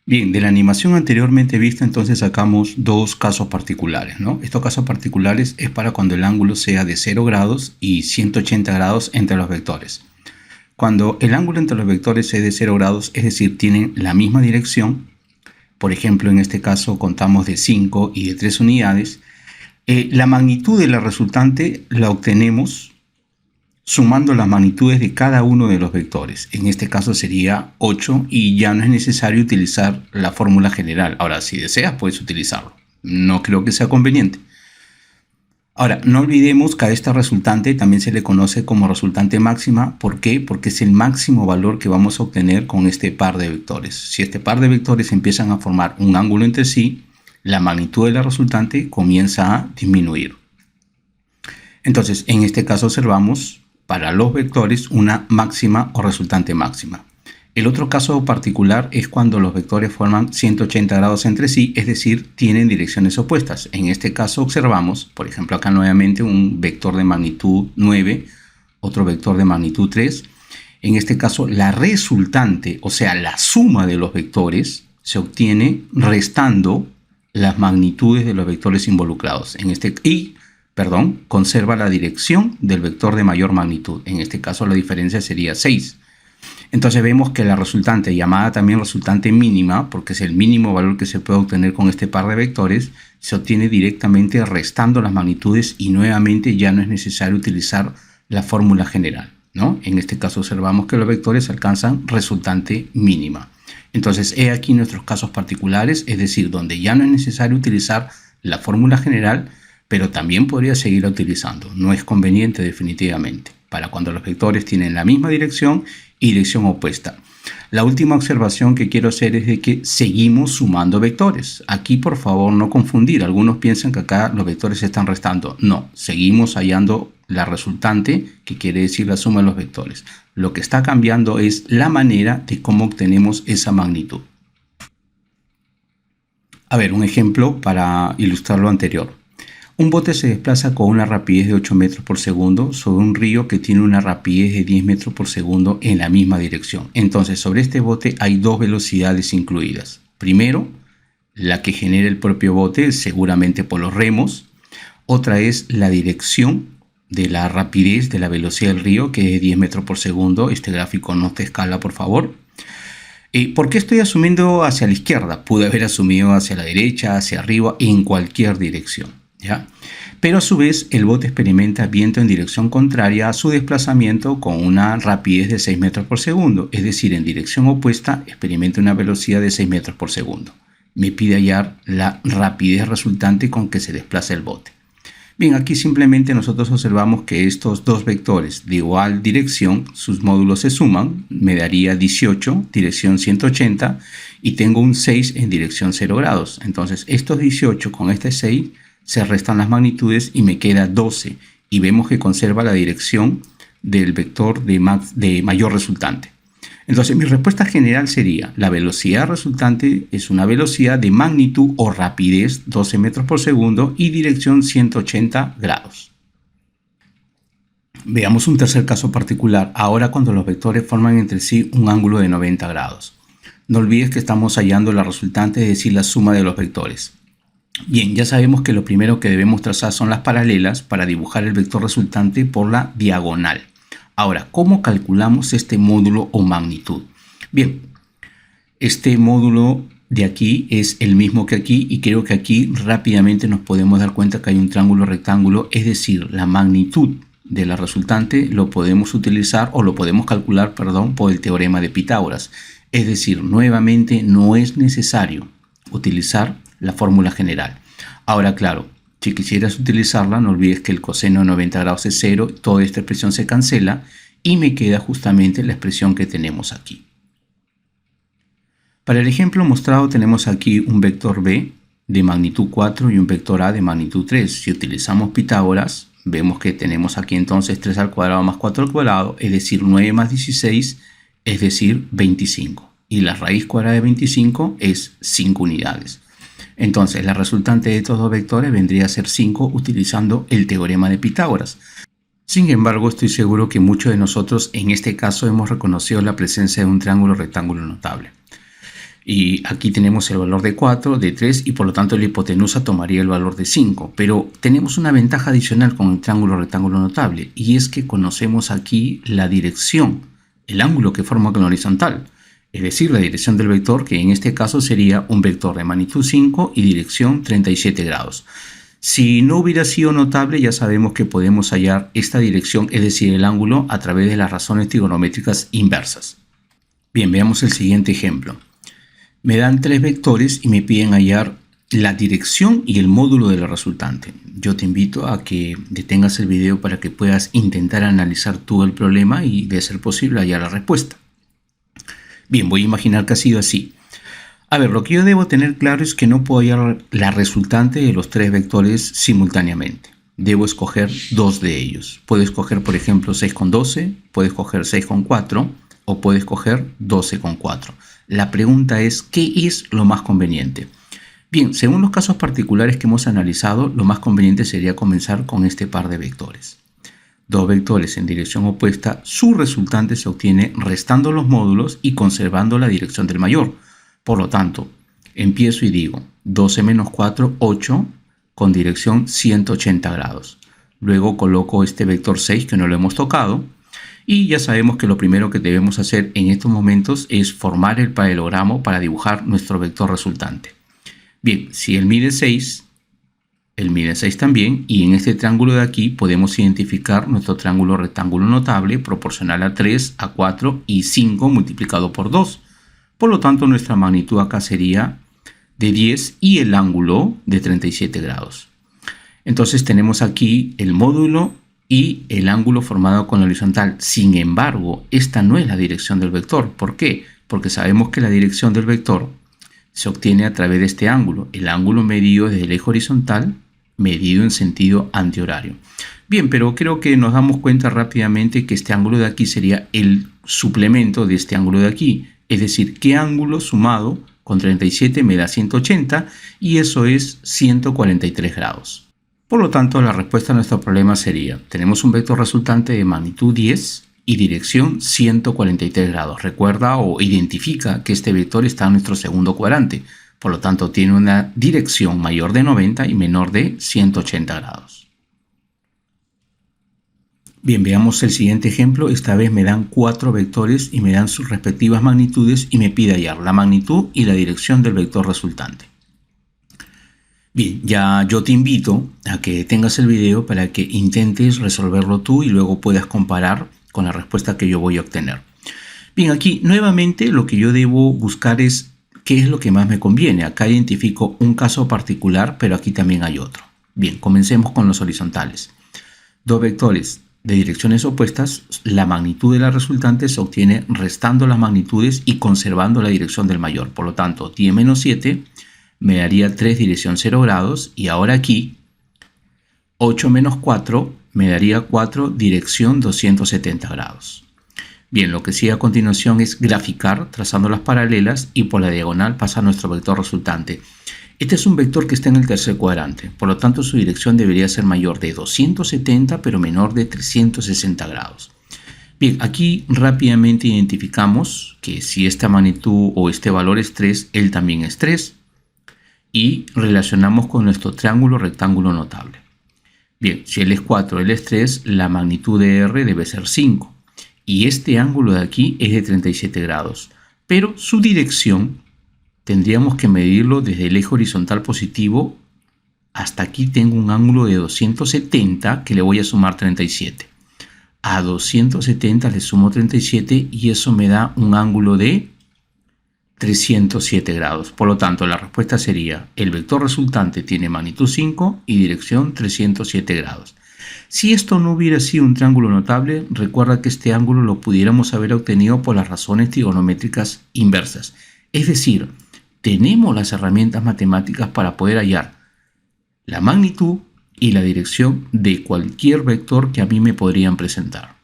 Bien, de la animación anteriormente vista, entonces sacamos dos casos particulares, ¿no? Estos casos particulares es para cuando el ángulo sea de 0 grados y 180 grados entre los vectores. Cuando el ángulo entre los vectores es de 0 grados, es decir, tienen la misma dirección, por ejemplo, en este caso contamos de 5 y de 3 unidades, la magnitud de la resultante la obtenemos sumando las magnitudes de cada uno de los vectores. En este caso sería 8 y ya no es necesario utilizar la fórmula general. Ahora, si deseas, puedes utilizarlo. No creo que sea conveniente. Ahora, no olvidemos que a esta resultante también se le conoce como resultante máxima. ¿Por qué? Porque es el máximo valor que vamos a obtener con este par de vectores. Si este par de vectores empiezan a formar un ángulo entre sí, la magnitud de la resultante comienza a disminuir. Entonces, en este caso observamos para los vectores una máxima o resultante máxima. El otro caso particular es cuando los vectores forman 180 grados entre sí, es decir, tienen direcciones opuestas. En este caso observamos, por ejemplo, acá nuevamente un vector de magnitud 9, otro vector de magnitud 3. En este caso, la resultante, o sea, la suma de los vectores, se obtiene restando las magnitudes de los vectores involucrados. Conserva la dirección del vector de mayor magnitud. En este caso, la diferencia sería 6. Entonces vemos que la resultante, llamada también resultante mínima, porque es el mínimo valor que se puede obtener con este par de vectores, se obtiene directamente restando las magnitudes y nuevamente ya no es necesario utilizar la fórmula general, ¿no? En este caso observamos que los vectores alcanzan resultante mínima. Entonces, he aquí nuestros casos particulares, es decir, donde ya no es necesario utilizar la fórmula general, pero también podría seguirla utilizando. No es conveniente definitivamente, para cuando los vectores tienen la misma dirección y dirección opuesta. La última observación que quiero hacer es de que seguimos sumando vectores. Aquí, por favor, no confundir. Algunos piensan que acá los vectores se están restando. No, seguimos hallando la resultante, que quiere decir la suma de los vectores. Lo que está cambiando es la manera de cómo obtenemos esa magnitud. A ver, un ejemplo para ilustrar lo anterior. Un bote se desplaza con una rapidez de 8 metros por segundo sobre un río que tiene una rapidez de 10 metros por segundo en la misma dirección. Entonces, sobre este bote hay dos velocidades incluidas. Primero, la que genera el propio bote, seguramente por los remos. Otra es la dirección de la rapidez de la velocidad del río, que es 10 metros por segundo. Este gráfico no te escala, por favor. ¿Por qué estoy asumiendo hacia la izquierda? Pude haber asumido hacia la derecha, hacia arriba, en cualquier dirección, ¿ya? Pero a su vez el bote experimenta viento en dirección contraria a su desplazamiento con una rapidez de 6 metros por segundo, es decir, en dirección opuesta experimenta una velocidad de 6 metros por segundo. Me pide hallar la rapidez resultante con que se desplaza el bote. Bien, aquí simplemente nosotros observamos que estos dos vectores de igual dirección, sus módulos se suman, me daría 18, dirección 180, y tengo un 6 en dirección 0 grados. Entonces, estos 18 con este 6 se restan las magnitudes y me queda 12, y vemos que conserva la dirección del vector de mayor resultante. Entonces, mi respuesta general sería, la velocidad resultante es una velocidad de magnitud o rapidez 12 metros por segundo y dirección 180 grados. Veamos un tercer caso particular, ahora cuando los vectores forman entre sí un ángulo de 90 grados. No olvides que estamos hallando la resultante, es decir, la suma de los vectores. Bien, ya sabemos que lo primero que debemos trazar son las paralelas para dibujar el vector resultante por la diagonal. Ahora, ¿cómo calculamos este módulo o magnitud? Bien, este módulo de aquí es el mismo que aquí y creo que aquí rápidamente nos podemos dar cuenta que hay un triángulo rectángulo, es decir, la magnitud de la resultante lo podemos utilizar o lo podemos calcular, por el teorema de Pitágoras. Es decir, nuevamente no es necesario utilizar la fórmula general. Ahora, claro, si quisieras utilizarla, no olvides que el coseno de 90 grados es 0, toda esta expresión se cancela y me queda justamente la expresión que tenemos aquí. Para el ejemplo mostrado tenemos aquí un vector b de magnitud 4 y un vector a de magnitud 3. Si utilizamos Pitágoras, vemos que tenemos aquí entonces 3 al cuadrado más 4 al cuadrado, es decir, 9 más 16, es decir, 25. Y la raíz cuadrada de 25 es 5 unidades. Entonces, la resultante de estos dos vectores vendría a ser 5 utilizando el teorema de Pitágoras. Sin embargo, estoy seguro que muchos de nosotros en este caso hemos reconocido la presencia de un triángulo rectángulo notable. Y aquí tenemos el valor de 4, de 3 y por lo tanto la hipotenusa tomaría el valor de 5. Pero tenemos una ventaja adicional con el triángulo rectángulo notable y es que conocemos aquí la dirección, el ángulo que forma con la horizontal. Es decir, la dirección del vector, que en este caso sería un vector de magnitud 5 y dirección 37 grados. Si no hubiera sido notable, ya sabemos que podemos hallar esta dirección, es decir, el ángulo, a través de las razones trigonométricas inversas. Bien, veamos el siguiente ejemplo. Me dan tres vectores y me piden hallar la dirección y el módulo de la resultante. Yo te invito a que detengas el video para que puedas intentar analizar tú el problema y, de ser posible, hallar la respuesta. Bien, voy a imaginar que ha sido así. A ver, lo que yo debo tener claro es que no puedo hallar la resultante de los tres vectores simultáneamente. Debo escoger dos de ellos. Puedo escoger, por ejemplo, 6,12, puedo escoger 6,4 o puedo escoger 12,4. La pregunta es, ¿qué es lo más conveniente? Bien, según los casos particulares que hemos analizado, lo más conveniente sería comenzar con este par de vectores. Dos vectores en dirección opuesta, su resultante se obtiene restando los módulos y conservando la dirección del mayor. Por lo tanto, empiezo y digo 12 menos 4, 8, con dirección 180 grados. Luego coloco este vector 6 que no lo hemos tocado. Y ya sabemos que lo primero que debemos hacer en estos momentos es formar el paralelogramo para dibujar nuestro vector resultante. Bien, si él mide 6, él mide 6 también, y en este triángulo de aquí podemos identificar nuestro triángulo rectángulo notable proporcional a 3, a 4 y 5 multiplicado por 2. Por lo tanto, nuestra magnitud acá sería de 10 y el ángulo de 37 grados. Entonces tenemos aquí el módulo y el ángulo formado con la horizontal. Sin embargo, esta no es la dirección del vector. ¿Por qué? Porque sabemos que la dirección del vector se obtiene a través de este ángulo. El ángulo medido desde el eje horizontal, medido en sentido antihorario. Bien, pero creo que nos damos cuenta rápidamente que este ángulo de aquí sería el suplemento de este ángulo de aquí. Es decir, ¿qué ángulo sumado con 37 me da 180? Y eso es 143 grados. Por lo tanto, la respuesta a nuestro problema sería, tenemos un vector resultante de magnitud 10 y dirección 143 grados. Recuerda o identifica que este vector está en nuestro segundo cuadrante. Por lo tanto, tiene una dirección mayor de 90 y menor de 180 grados. Bien, veamos el siguiente ejemplo. Esta vez me dan 4 vectores y me dan sus respectivas magnitudes y me pide hallar la magnitud y la dirección del vector resultante. Bien, ya yo te invito a que tengas el video para que intentes resolverlo tú y luego puedas comparar con la respuesta que yo voy a obtener. Bien, aquí nuevamente lo que yo debo buscar es qué es lo que más me conviene. Acá identifico un caso particular, pero aquí también hay otro. Bien, comencemos con los horizontales. Dos vectores de direcciones opuestas, la magnitud de la resultante se obtiene restando las magnitudes y conservando la dirección del mayor. Por lo tanto, 10 menos 7 me daría 3 dirección 0 grados y ahora aquí 8 menos 4 me daría 4 dirección 270 grados. Bien, lo que sigue a continuación es graficar trazando las paralelas y por la diagonal pasa nuestro vector resultante. Este es un vector que está en el tercer cuadrante, por lo tanto su dirección debería ser mayor de 270 pero menor de 360 grados. Bien, aquí rápidamente identificamos que si esta magnitud o este valor es 3, él también es 3. Y relacionamos con nuestro triángulo rectángulo notable. Bien, si él es 4, él es 3, la magnitud de R debe ser 5. Y este ángulo de aquí es de 37 grados. Pero su dirección tendríamos que medirlo desde el eje horizontal positivo. Hasta aquí tengo un ángulo de 270 que le voy a sumar 37. A 270 le sumo 37 y eso me da un ángulo de 307 grados. Por lo tanto, la respuesta sería, el vector resultante tiene magnitud 5 y dirección 307 grados. Si esto no hubiera sido un triángulo notable, recuerda que este ángulo lo pudiéramos haber obtenido por las razones trigonométricas inversas. Es decir, tenemos las herramientas matemáticas para poder hallar la magnitud y la dirección de cualquier vector que a mí me podrían presentar.